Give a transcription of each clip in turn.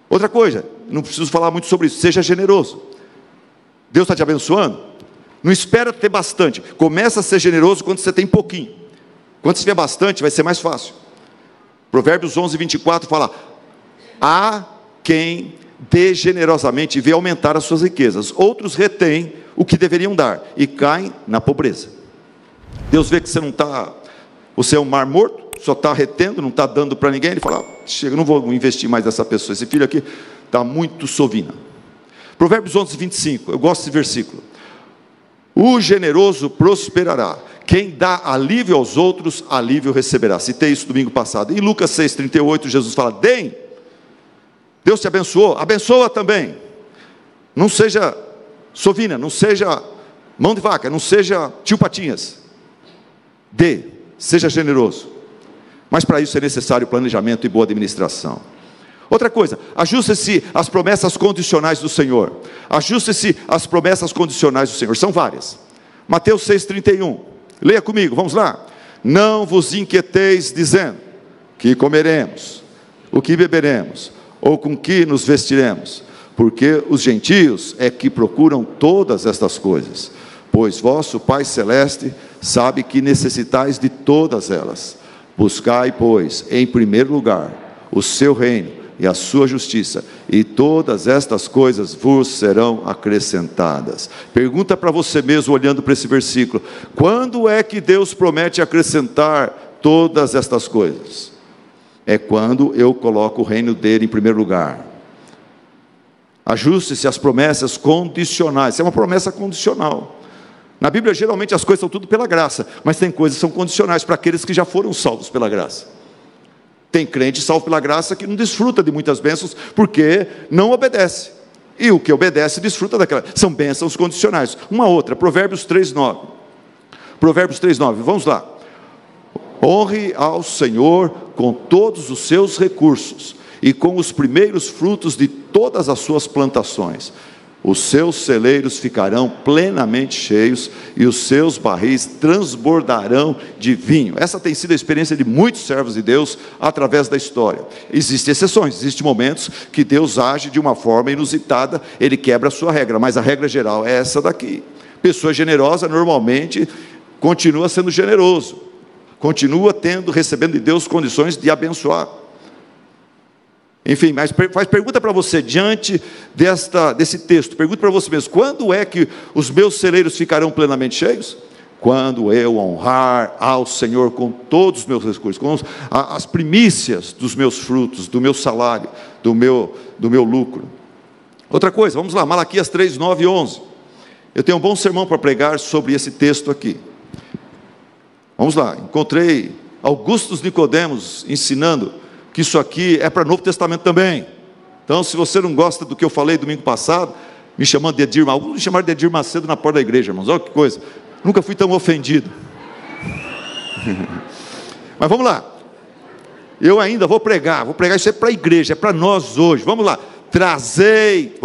Outra coisa, não preciso falar muito sobre isso, seja generoso. Deus está te abençoando? Não espera ter bastante, começa a ser generoso quando você tem pouquinho. Quando você tiver bastante, vai ser mais fácil. Provérbios 11:24 fala: há quem dê generosamente e vê aumentar as suas riquezas, outros retêm o que deveriam dar e caem na pobreza. Deus vê que você não está, você é um mar morto, só está retendo, não está dando para ninguém. Ele fala: chega, não vou investir mais nessa pessoa, esse filho aqui está muito sovina. Provérbios 11:25, eu gosto desse versículo: o generoso prosperará, quem dá alívio aos outros, alívio receberá. Citei isso domingo passado. Em Lucas 6:38, Jesus fala: deem, Deus te abençoou, abençoa também. Não seja sovina, não seja mão de vaca, não seja tio Patinhas. Dê, seja generoso. Mas para isso é necessário planejamento e boa administração. Outra coisa, ajuste-se às promessas condicionais do Senhor. Ajuste-se às promessas condicionais do Senhor, são várias. Mateus 6:31, leia comigo, vamos lá. Não vos inquieteis dizendo: que comeremos, o que beberemos, ou com que nos vestiremos, porque os gentios é que procuram todas estas coisas, pois vosso Pai Celeste sabe que necessitais de todas elas. Buscai, pois, em primeiro lugar o seu reino e a sua justiça, e todas estas coisas vos serão acrescentadas. Pergunta para você mesmo, olhando para esse versículo: quando é que Deus promete acrescentar todas estas coisas? É quando eu coloco o reino dele em primeiro lugar. Ajuste-se às promessas condicionais. Isso é uma promessa condicional. Na Bíblia, geralmente, as coisas são tudo pela graça, mas tem coisas que são condicionais para aqueles que já foram salvos pela graça. Tem crente salvo pela graça que não desfruta de muitas bênçãos, porque não obedece. E o que obedece, desfruta daquela. São bênçãos condicionais. Uma outra, Provérbios 3:9. Provérbios 3:9, vamos lá. Honre ao Senhor com todos os seus recursos, e com os primeiros frutos de todas as suas plantações. Os seus celeiros ficarão plenamente cheios, e os seus barris transbordarão de vinho. Essa tem sido a experiência de muitos servos de Deus através da história. Existem exceções, existem momentos que Deus age de uma forma inusitada, Ele quebra a sua regra, mas a regra geral é essa daqui. Pessoa generosa normalmente continua sendo generoso, continua recebendo de Deus condições de abençoar. Enfim, mas faz pergunta para você, diante desse texto, pergunta para você mesmo: quando é que os meus celeiros ficarão plenamente cheios? Quando eu honrar ao Senhor com todos os meus recursos, com as primícias dos meus frutos, do meu salário, do meu lucro. Outra coisa, vamos lá, Malaquias 3, 9 e 11. Eu tenho um bom sermão para pregar sobre esse texto aqui. Vamos lá, encontrei Augustus Nicodemos ensinando que isso aqui é para o Novo Testamento também. Então, se você não gosta do que eu falei domingo passado, me chamando de Edir, alguns me chamaram de Edir Macedo na porta da igreja, irmãos, olha que coisa, nunca fui tão ofendido. Mas vamos lá, eu ainda vou pregar isso é para a igreja, é para nós hoje. Vamos lá, trazei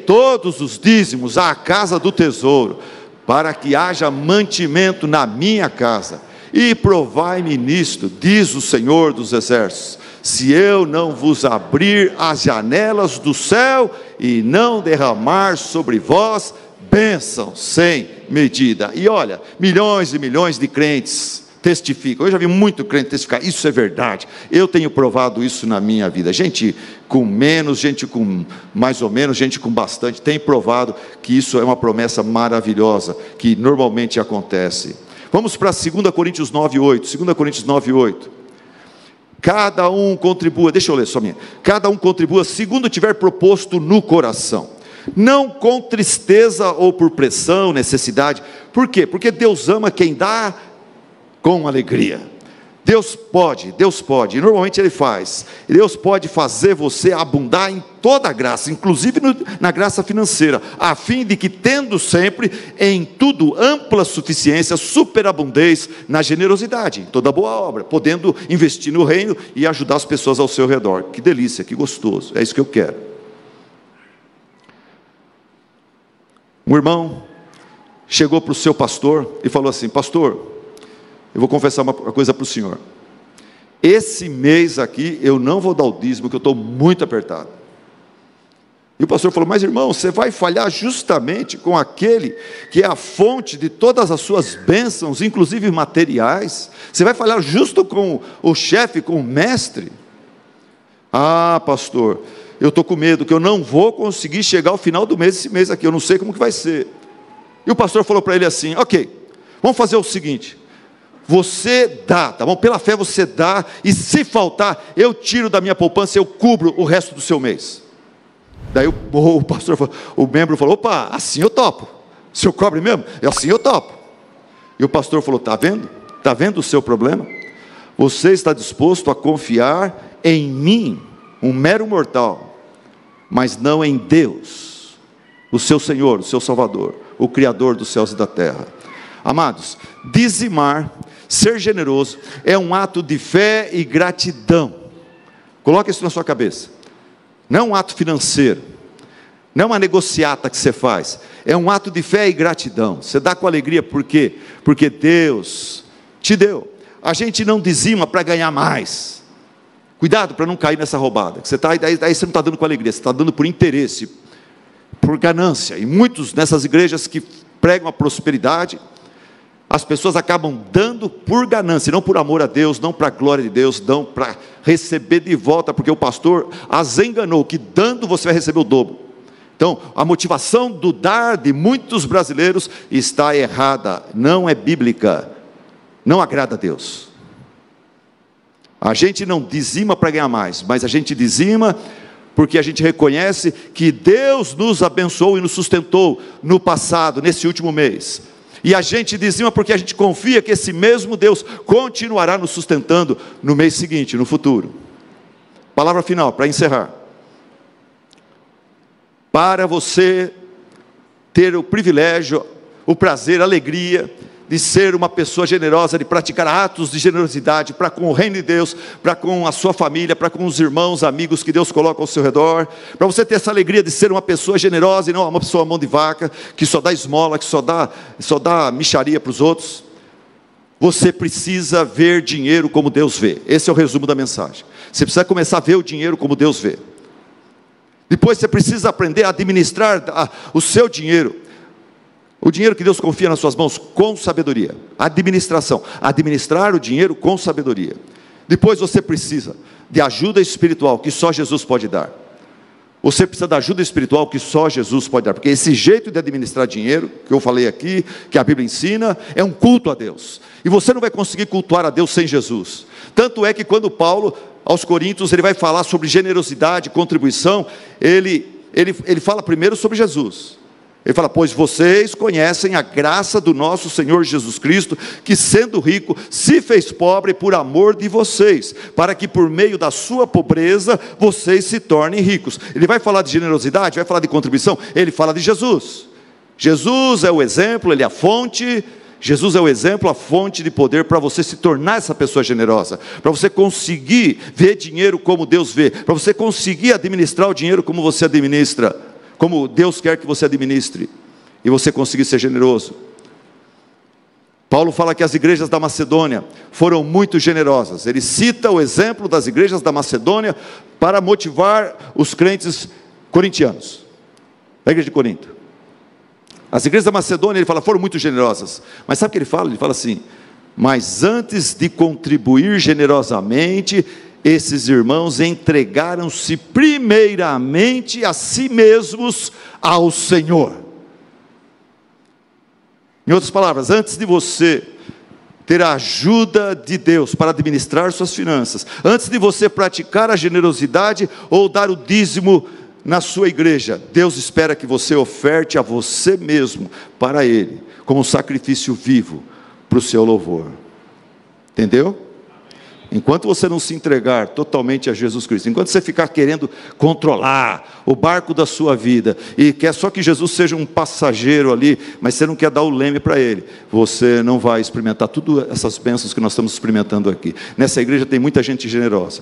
todos os dízimos à casa do tesouro, para que haja mantimento na minha casa. E provai-me nisto, diz o Senhor dos Exércitos, se eu não vos abrir as janelas do céu e não derramar sobre vós bênção sem medida. E olha, milhões e milhões de crentes testificam. Eu já vi muito crente testificar: isso é verdade, eu tenho provado isso na minha vida. Gente com menos, gente com mais ou menos, gente com bastante, tem provado que isso é uma promessa maravilhosa, que normalmente acontece. Vamos para 2 Coríntios 9:8. 2 Coríntios 9:8. Cada um contribua, deixa eu ler só minha. Cada um contribua segundo tiver proposto no coração, não com tristeza ou por pressão, necessidade. Por quê? Porque Deus ama quem dá com alegria. Deus pode, e normalmente Ele faz. Deus pode fazer você abundar em toda a graça, inclusive na graça financeira, a fim de que, tendo sempre em tudo ampla suficiência, superabundez na generosidade, em toda boa obra, podendo investir no reino e ajudar as pessoas ao seu redor. Que delícia, que gostoso, é isso que eu quero. Um irmão chegou para o seu pastor e falou assim: pastor, eu vou confessar uma coisa para o senhor. esse mês aqui eu não vou dar o dízimo, que eu estou muito apertado. E o pastor falou: mas irmão, você vai falhar justamente com aquele que é a fonte de todas as suas bênçãos, inclusive materiais. Você vai falhar justo com o chefe, com o mestre. Ah, pastor, eu estou com medo que eu não vou conseguir chegar ao final do mês, esse mês aqui, eu não sei como que vai ser. E o pastor falou para ele assim: ok, vamos fazer o seguinte, você dá, tá bom? Pela fé você dá, e se faltar, eu tiro da minha poupança, eu cubro o resto do seu mês. Daí o pastor, o membro falou: opa, assim eu topo. O senhor cobre mesmo? Assim eu topo. E o pastor falou: está vendo? Está vendo o seu problema? Você está disposto a confiar em mim, um mero mortal, mas não em Deus, o seu Senhor, o seu Salvador, o Criador dos céus e da terra. Amados, dizimar, ser generoso, é um ato de fé e gratidão. Coloque isso na sua cabeça. Não é um ato financeiro, não é uma negociata que você faz, é um ato de fé e gratidão. Você dá com alegria, por quê? Porque Deus te deu. A gente não dizima para ganhar mais. Cuidado para não cair nessa roubada, que você tá, daí você não está dando com alegria, você está dando por interesse, por ganância. E muitos nessas igrejas que pregam a prosperidade, as pessoas acabam dando por ganância, não por amor a Deus, não para a glória de Deus, dão para receber de volta, porque o pastor as enganou, que dando você vai receber o dobro. Então, a motivação do dar de muitos brasileiros está errada, não é bíblica, não agrada a Deus. A gente não dizima para ganhar mais, mas a gente dizima porque a gente reconhece que Deus nos abençoou e nos sustentou no passado, nesse último mês. E a gente dizima porque a gente confia que esse mesmo Deus continuará nos sustentando no mês seguinte, no futuro. Palavra final, para encerrar. Para você ter o privilégio, o prazer, a alegria de ser uma pessoa generosa, de praticar atos de generosidade para com o reino de Deus, para com a sua família, para com os irmãos, amigos que Deus coloca ao seu redor, para você ter essa alegria de ser uma pessoa generosa e não uma pessoa mão de vaca, que só dá esmola, que só dá mixaria para os outros. Você precisa ver dinheiro como Deus vê. Esse é o resumo da mensagem. Você precisa começar a ver o dinheiro como Deus vê. Depois você precisa aprender a administrar o seu dinheiro. O dinheiro que Deus confia nas suas mãos com sabedoria. Administração. Administrar o dinheiro com sabedoria. Depois você precisa de ajuda espiritual que só Jesus pode dar. Você precisa da ajuda espiritual que só Jesus pode dar. Porque esse jeito de administrar dinheiro, que eu falei aqui, que a Bíblia ensina, é um culto a Deus. E você não vai conseguir cultuar a Deus sem Jesus. Tanto é que quando Paulo, aos Coríntios, ele vai falar sobre generosidade, contribuição, ele fala primeiro sobre Jesus. Ele fala: pois vocês conhecem a graça do nosso Senhor Jesus Cristo, que sendo rico, se fez pobre por amor de vocês, para que por meio da sua pobreza, vocês se tornem ricos. Ele vai falar de generosidade, vai falar de contribuição, ele fala de Jesus. Jesus é o exemplo, ele é a fonte. Jesus é o exemplo, a fonte de poder para você se tornar essa pessoa generosa, para você conseguir ver dinheiro como Deus vê, para você conseguir administrar o dinheiro como você administra, como Deus quer que você administre, e você conseguir ser generoso. Paulo fala que as igrejas da Macedônia foram muito generosas. Ele cita o exemplo das igrejas da Macedônia para motivar os crentes corintianos, a igreja de Corinto. As igrejas da Macedônia, ele fala, foram muito generosas. Mas sabe o que ele fala? Ele fala assim: mas antes de contribuir generosamente, esses irmãos entregaram-se primeiramente a si mesmos ao Senhor. Em outras palavras, antes de você ter a ajuda de Deus para administrar suas finanças, antes de você praticar a generosidade ou dar o dízimo na sua igreja, Deus espera que você oferte a você mesmo para Ele, como um sacrifício vivo para o seu louvor. Entendeu? Enquanto você não se entregar totalmente a Jesus Cristo, enquanto você ficar querendo controlar o barco da sua vida, e quer só que Jesus seja um passageiro ali, mas você não quer dar o leme para Ele, você não vai experimentar todas essas bênçãos que nós estamos experimentando aqui. Nessa igreja tem muita gente generosa.